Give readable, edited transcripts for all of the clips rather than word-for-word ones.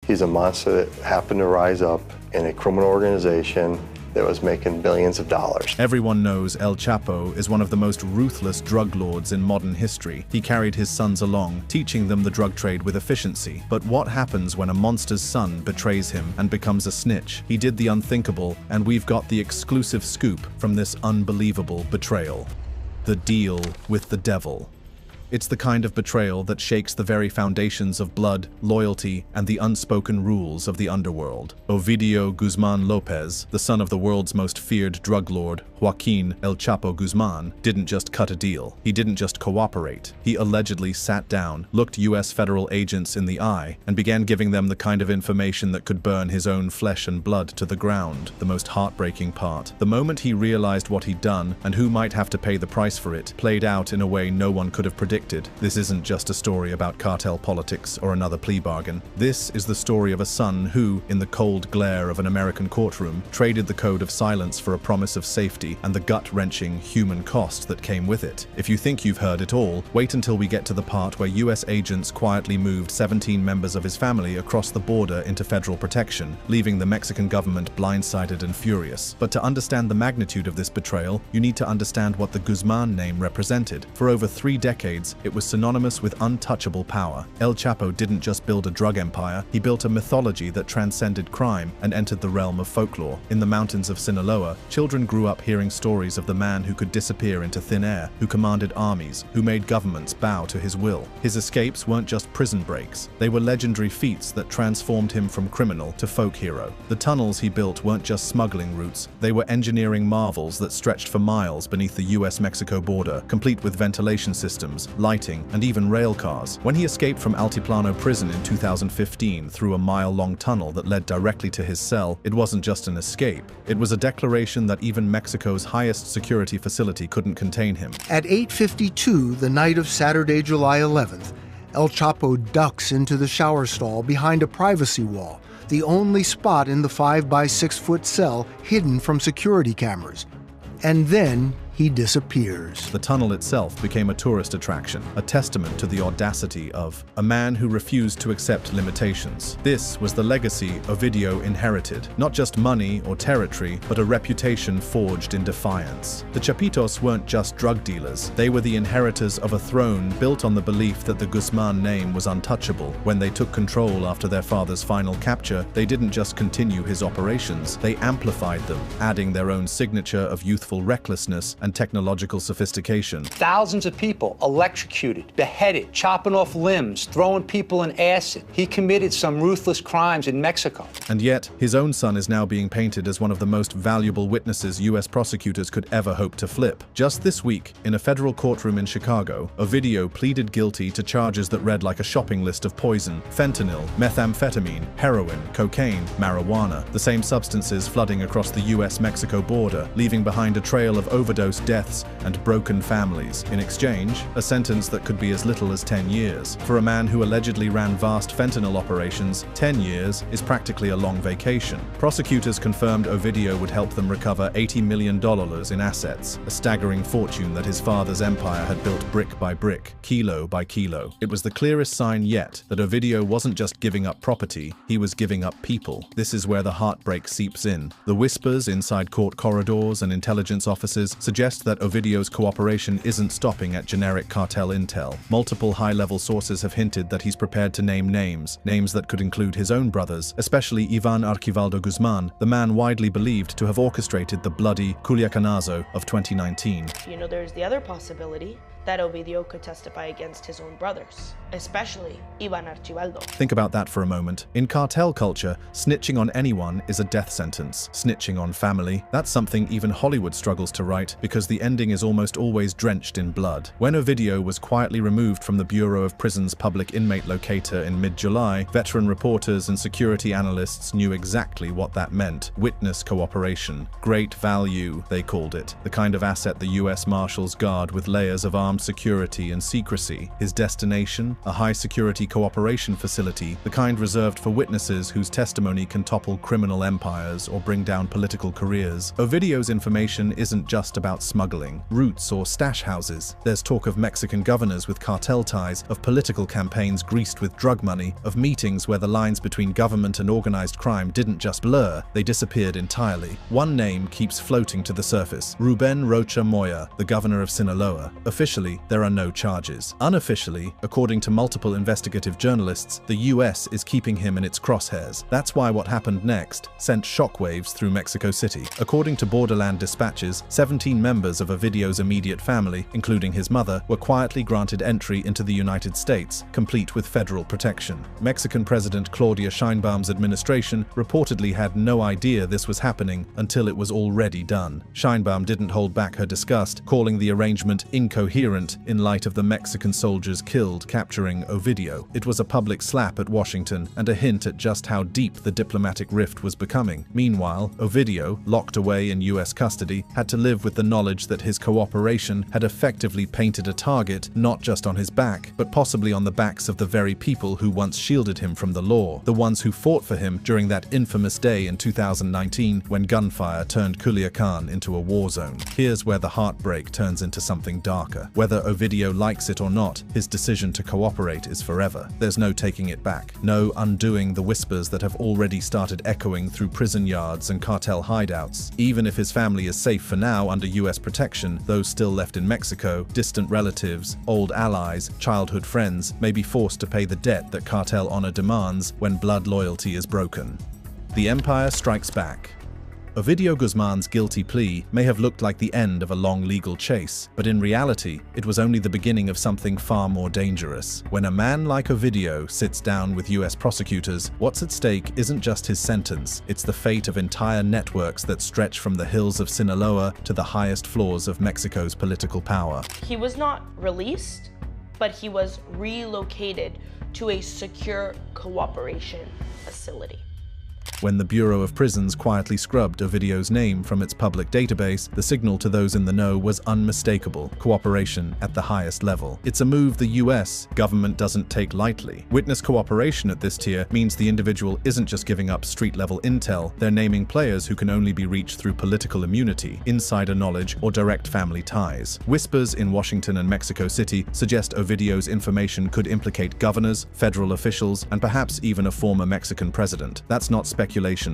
He's a monster that happened to rise up in a criminal organization that was making billions of dollars. Everyone knows El Chapo is one of the most ruthless drug lords in modern history. He carried his sons along, teaching them the drug trade with efficiency. But what happens when a monster's son betrays him and becomes a snitch? He did the unthinkable, and we've got the exclusive scoop from this unbelievable betrayal. The deal with the devil. It's the kind of betrayal that shakes the very foundations of blood, loyalty, and the unspoken rules of the underworld. Ovidio Guzman Lopez, the son of the world's most feared drug lord, Joaquin El Chapo Guzman, didn't just cut a deal. He didn't just cooperate. He allegedly sat down, looked U.S. federal agents in the eye, and began giving them the kind of information that could burn his own flesh and blood to the ground. The most heartbreaking part. The moment he realized what he'd done, and who might have to pay the price for it, played out in a way no one could have predicted. This isn't just a story about cartel politics or another plea bargain. This is the story of a son who, in the cold glare of an American courtroom, traded the code of silence for a promise of safety and the gut-wrenching human cost that came with it. If you think you've heard it all, wait until we get to the part where US agents quietly moved 17 members of his family across the border into federal protection, leaving the Mexican government blindsided and furious. But to understand the magnitude of this betrayal, you need to understand what the Guzman name represented. For over 3 decades, it was synonymous with untouchable power. El Chapo didn't just build a drug empire, he built a mythology that transcended crime and entered the realm of folklore. In the mountains of Sinaloa, children grew up hearing stories of the man who could disappear into thin air, who commanded armies, who made governments bow to his will. His escapes weren't just prison breaks, they were legendary feats that transformed him from criminal to folk hero. The tunnels he built weren't just smuggling routes, they were engineering marvels that stretched for miles beneath the US-Mexico border, complete with ventilation systems, lighting, and even rail cars. When he escaped from Altiplano prison in 2015 through a mile-long tunnel that led directly to his cell, it wasn't just an escape. It was a declaration that even Mexico's highest security facility couldn't contain him. At 8:52, the night of Saturday, July 11th, El Chapo ducks into the shower stall behind a privacy wall, the only spot in the 5 by 6 foot cell hidden from security cameras. And then he disappears. The tunnel itself became a tourist attraction, a testament to the audacity of a man who refused to accept limitations. This was the legacy Ovidio inherited. Not just money or territory, but a reputation forged in defiance. The Chapitos weren't just drug dealers. They were the inheritors of a throne built on the belief that the Guzman name was untouchable. When they took control after their father's final capture, they didn't just continue his operations, they amplified them, adding their own signature of youthful recklessness and technological sophistication. Thousands of people electrocuted, beheaded, chopping off limbs, throwing people in acid. He committed some ruthless crimes in Mexico. And yet, his own son is now being painted as one of the most valuable witnesses US prosecutors could ever hope to flip. Just this week, in a federal courtroom in Chicago, Ovidio pleaded guilty to charges that read like a shopping list of poison, fentanyl, methamphetamine, heroin, cocaine, marijuana, the same substances flooding across the US-Mexico border, leaving behind a trail of overdose deaths and broken families. In exchange, a sentence that could be as little as 10 years. For a man who allegedly ran vast fentanyl operations, 10 years is practically a long vacation. Prosecutors confirmed Ovidio would help them recover $80 million in assets, a staggering fortune that his father's empire had built brick by brick, kilo by kilo. It was the clearest sign yet that Ovidio wasn't just giving up property, he was giving up people. This is where the heartbreak seeps in. The whispers inside court corridors and intelligence offices suggest that Ovidio's cooperation isn't stopping at generic cartel intel. Multiple high-level sources have hinted that he's prepared to name names that could include his own brothers, especially Ivan Archivaldo Guzman, the man widely believed to have orchestrated the bloody Culiacanazo of 2019. There's the other possibility that Ovidio could testify against his own brothers, especially Ivan Archivaldo. Think about that for a moment. In cartel culture, snitching on anyone is a death sentence. Snitching on family, that's something even Hollywood struggles to write because the ending is almost always drenched in blood. When Ovidio was quietly removed from the Bureau of Prisons public inmate locator in mid-July, veteran reporters and security analysts knew exactly what that meant. Witness cooperation. Great value, they called it. The kind of asset the US Marshals guard with layers of armed maximum security and secrecy. His destination, a high-security cooperation facility, the kind reserved for witnesses whose testimony can topple criminal empires or bring down political careers. Ovidio's information isn't just about smuggling, routes, or stash houses. There's talk of Mexican governors with cartel ties, of political campaigns greased with drug money, of meetings where the lines between government and organized crime didn't just blur, they disappeared entirely. One name keeps floating to the surface: Ruben Rocha Moya, the governor of Sinaloa. Officially, there are no charges. Unofficially, according to multiple investigative journalists, the US is keeping him in its crosshairs. That's why what happened next sent shockwaves through Mexico City. According to Borderland dispatches, 17 members of Ovidio's immediate family, including his mother, were quietly granted entry into the United States, complete with federal protection. Mexican President Claudia Sheinbaum's administration reportedly had no idea this was happening until it was already done. Sheinbaum didn't hold back her disgust, calling the arrangement incoherent in light of the Mexican soldiers killed capturing Ovidio. It was a public slap at Washington and a hint at just how deep the diplomatic rift was becoming. Meanwhile, Ovidio, locked away in US custody, had to live with the knowledge that his cooperation had effectively painted a target not just on his back, but possibly on the backs of the very people who once shielded him from the law, the ones who fought for him during that infamous day in 2019 when gunfire turned Culiacan into a war zone. Here's where the heartbreak turns into something darker. Whether Ovidio likes it or not, his decision to cooperate is forever. There's no taking it back, no undoing the whispers that have already started echoing through prison yards and cartel hideouts. Even if his family is safe for now under US protection, those still left in Mexico, distant relatives, old allies, childhood friends, may be forced to pay the debt that cartel honor demands when blood loyalty is broken. The empire strikes back. Ovidio Guzman's guilty plea may have looked like the end of a long legal chase, but in reality, it was only the beginning of something far more dangerous. When a man like Ovidio sits down with US prosecutors, what's at stake isn't just his sentence, it's the fate of entire networks that stretch from the hills of Sinaloa to the highest floors of Mexico's political power. He was not released, but he was relocated to a secure cooperation facility. When the Bureau of Prisons quietly scrubbed Ovidio's name from its public database, the signal to those in the know was unmistakable: cooperation at the highest level. It's a move the US government doesn't take lightly. Witness cooperation at this tier means the individual isn't just giving up street-level intel, they're naming players who can only be reached through political immunity, insider knowledge, or direct family ties. Whispers in Washington and Mexico City suggest Ovidio's information could implicate governors, federal officials, and perhaps even a former Mexican president. That's not speculation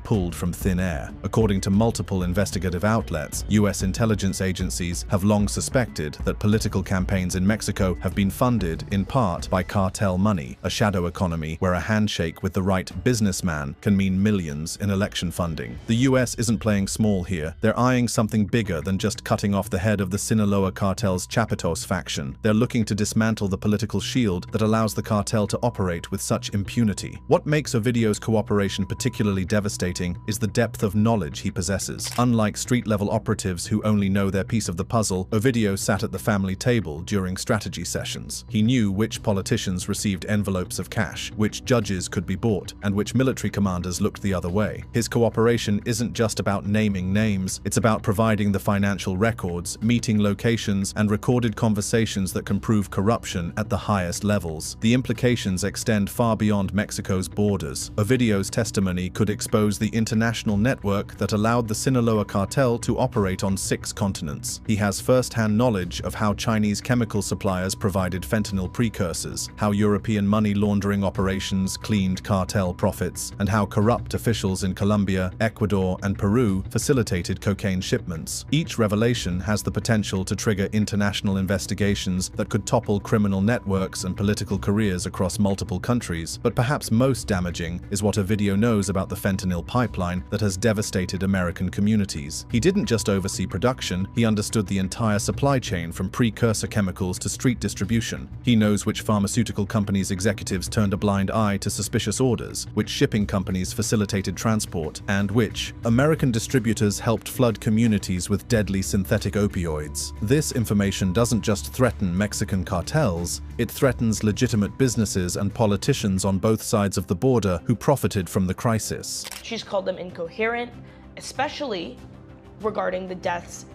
pulled from thin air. According to multiple investigative outlets, US intelligence agencies have long suspected that political campaigns in Mexico have been funded, in part, by cartel money, a shadow economy where a handshake with the right businessman can mean millions in election funding. The US isn't playing small here. They're eyeing something bigger than just cutting off the head of the Sinaloa cartel's Chapo faction. They're looking to dismantle the political shield that allows the cartel to operate with such impunity. What makes Ovidio's cooperation particularly devastating is the depth of knowledge he possesses. Unlike street-level operatives who only know their piece of the puzzle, Ovidio sat at the family table during strategy sessions. He knew which politicians received envelopes of cash, which judges could be bought, and which military commanders looked the other way. His cooperation isn't just about naming names, it's about providing the financial records, meeting locations, and recorded conversations that can prove corruption at the highest levels. The implications extend far beyond Mexico's borders. Ovidio's testimony could expose the international network that allowed the Sinaloa cartel to operate on 6 continents. He has first-hand knowledge of how Chinese chemical suppliers provided fentanyl precursors, how European money laundering operations cleaned cartel profits, and how corrupt officials in Colombia, Ecuador, and Peru facilitated cocaine shipments. Each revelation has the potential to trigger international investigations that could topple criminal networks and political careers across multiple countries. But perhaps most damaging is what Ovidio knows about the fentanyl pipeline that has devastated American communities. He didn't just oversee production, he understood the entire supply chain from precursor chemicals to street distribution. He knows which pharmaceutical companies' executives turned a blind eye to suspicious orders, which shipping companies facilitated transport, and which American distributors helped flood communities with deadly synthetic opioids. This information doesn't just threaten Mexican cartels, it threatens legitimate businesses and politicians on both sides of the border who profited from the crisis. She's called them incoherent, especially regarding the deaths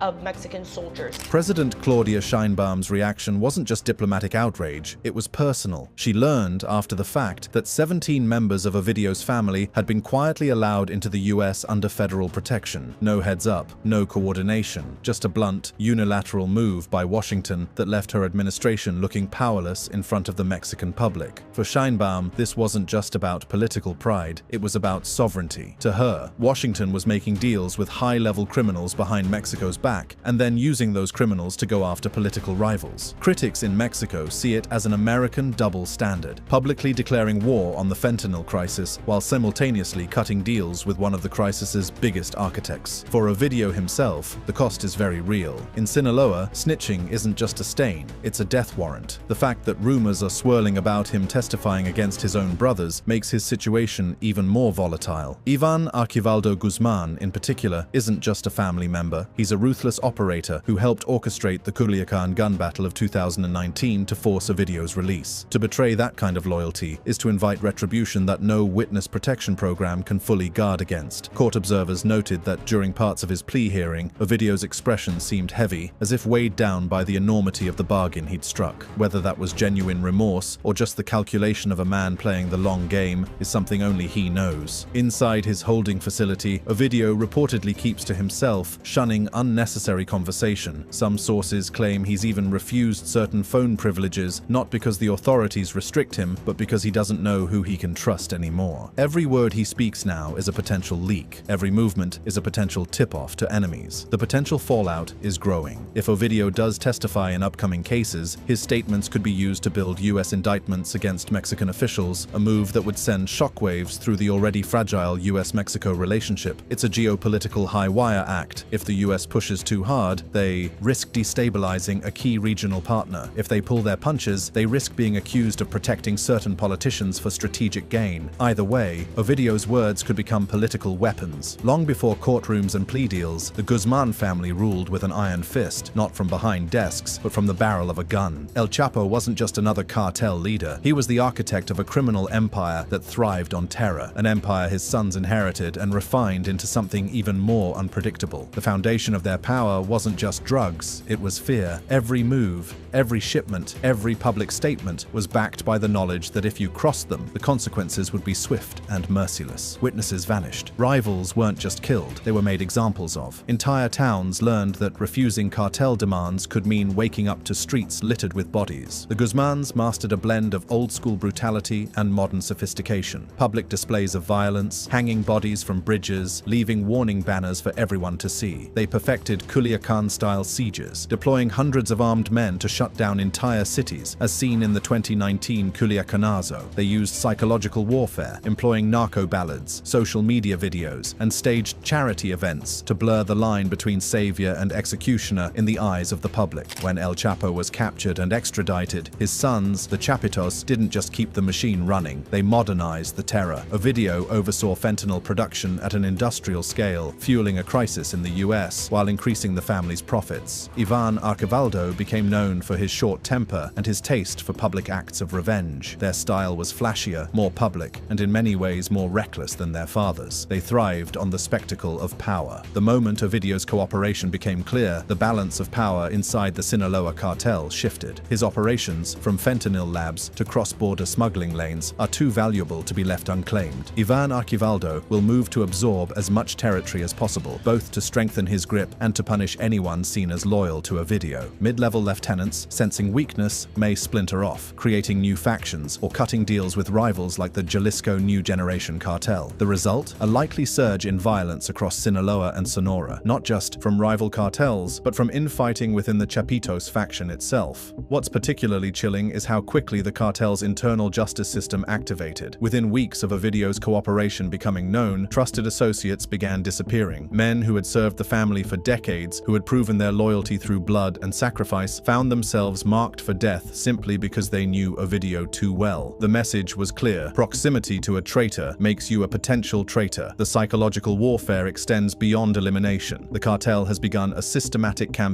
of Mexican soldiers. President Claudia Sheinbaum's reaction wasn't just diplomatic outrage, it was personal. She learned, after the fact, that 17 members of Ovidio's family had been quietly allowed into the US under federal protection. No heads up, no coordination, just a blunt, unilateral move by Washington that left her administration looking powerless in front of the Mexican public. For Sheinbaum, this wasn't just about political pride, it was about sovereignty. To her, Washington was making deals with high-level criminals behind Mexico's back, and then using those criminals to go after political rivals. Critics in Mexico see it as an American double standard, publicly declaring war on the fentanyl crisis while simultaneously cutting deals with one of the crisis's biggest architects. For Ovidio himself, the cost is very real. In Sinaloa, snitching isn't just a stain, it's a death warrant. The fact that rumors are swirling about him testifying against his own brothers makes his situation even more volatile. Ivan Archivaldo Guzman, in particular, isn't just a family member. He's a ruthless operator who helped orchestrate the Culiacan gun battle of 2019 to force Ovidio's release. To betray that kind of loyalty is to invite retribution that no witness protection program can fully guard against. Court observers noted that during parts of his plea hearing, Ovidio's expression seemed heavy, as if weighed down by the enormity of the bargain he'd struck. Whether that was genuine remorse or just the calculation of a man playing the long game is something only he knows. Inside his holding facility, Ovidio reportedly keeps to himself, shunning unnecessary conversation. Some sources claim he's even refused certain phone privileges, not because the authorities restrict him, but because he doesn't know who he can trust anymore. Every word he speaks now is a potential leak. Every movement is a potential tip-off to enemies. The potential fallout is growing. If Ovidio does testify in upcoming cases, his statements could be used to build US indictments against Mexican officials, a move that would send shockwaves through the already fragile US-Mexico relationship. It's a geopolitical high-wire act. If the US pushes too hard, they risk destabilizing a key regional partner. If they pull their punches, they risk being accused of protecting certain politicians for strategic gain. Either way, Ovidio's words could become political weapons. Long before courtrooms and plea deals, the Guzman family ruled with an iron fist, not from behind desks, but from the barrel of a gun. El Chapo wasn't just another cartel leader. He was the architect of a criminal empire that thrived on terror, an empire his sons inherited and refined into something even more unpredictable. The foundation of their power wasn't just drugs, it was fear. Every move, every shipment, every public statement was backed by the knowledge that if you crossed them, the consequences would be swift and merciless. Witnesses vanished. Rivals weren't just killed, they were made examples of. Entire towns learned that refusing cartel demands could mean waking up to streets littered with bodies. The Guzmans mastered a blend of old-school brutality and modern sophistication. Public displays of violence, hanging bodies from bridges, leaving warning banners for everyone to see. They perfected Culiacan-style sieges, deploying hundreds of armed men to shut down entire cities, as seen in the 2019 Culiacanazo. They used psychological warfare, employing narco ballads, social media videos, and staged charity events to blur the line between savior and executioner in the eyes of the public. When El Chapo was captured and extradited, his sons, the Chapitos, didn't just keep the machine running, they modernized the terror. Ovidio oversaw fentanyl production at an industrial scale, fueling a crisis in the US while increasing the family's profits. Ivan Archivaldo became known for his short temper and his taste for public acts of revenge. Their style was flashier, more public, and in many ways more reckless than their father's. They thrived on the spectacle of power. The moment Ovidio's cooperation became clear, the balance of power inside the Sinaloa cartel shifted. His operations, from fentanyl labs to cross-border smuggling lanes, are too valuable to be left unclaimed. Ivan Archivaldo will move to absorb as much territory as possible, both to strengthen his grip and to punish anyone seen as loyal to Ovidio. Mid-level lieutenants, sensing weakness, may splinter off, creating new factions or cutting deals with rivals like the Jalisco New Generation cartel. The result? A likely surge in violence across Sinaloa and Sonora, not just from rival cartels, but from infighting within the Chapitos faction itself. What's particularly chilling is how quickly the cartel's internal justice system activated. Within weeks of Ovidio's cooperation becoming known, trusted associates began disappearing. Men who had served the family for decades, who had proven their loyalty through blood and sacrifice, found themselves marked for death simply because they knew Ovidio too well. The message was clear: proximity to a traitor makes you a potential traitor. The psychological warfare extends beyond elimination. The cartel has begun a systematic campaign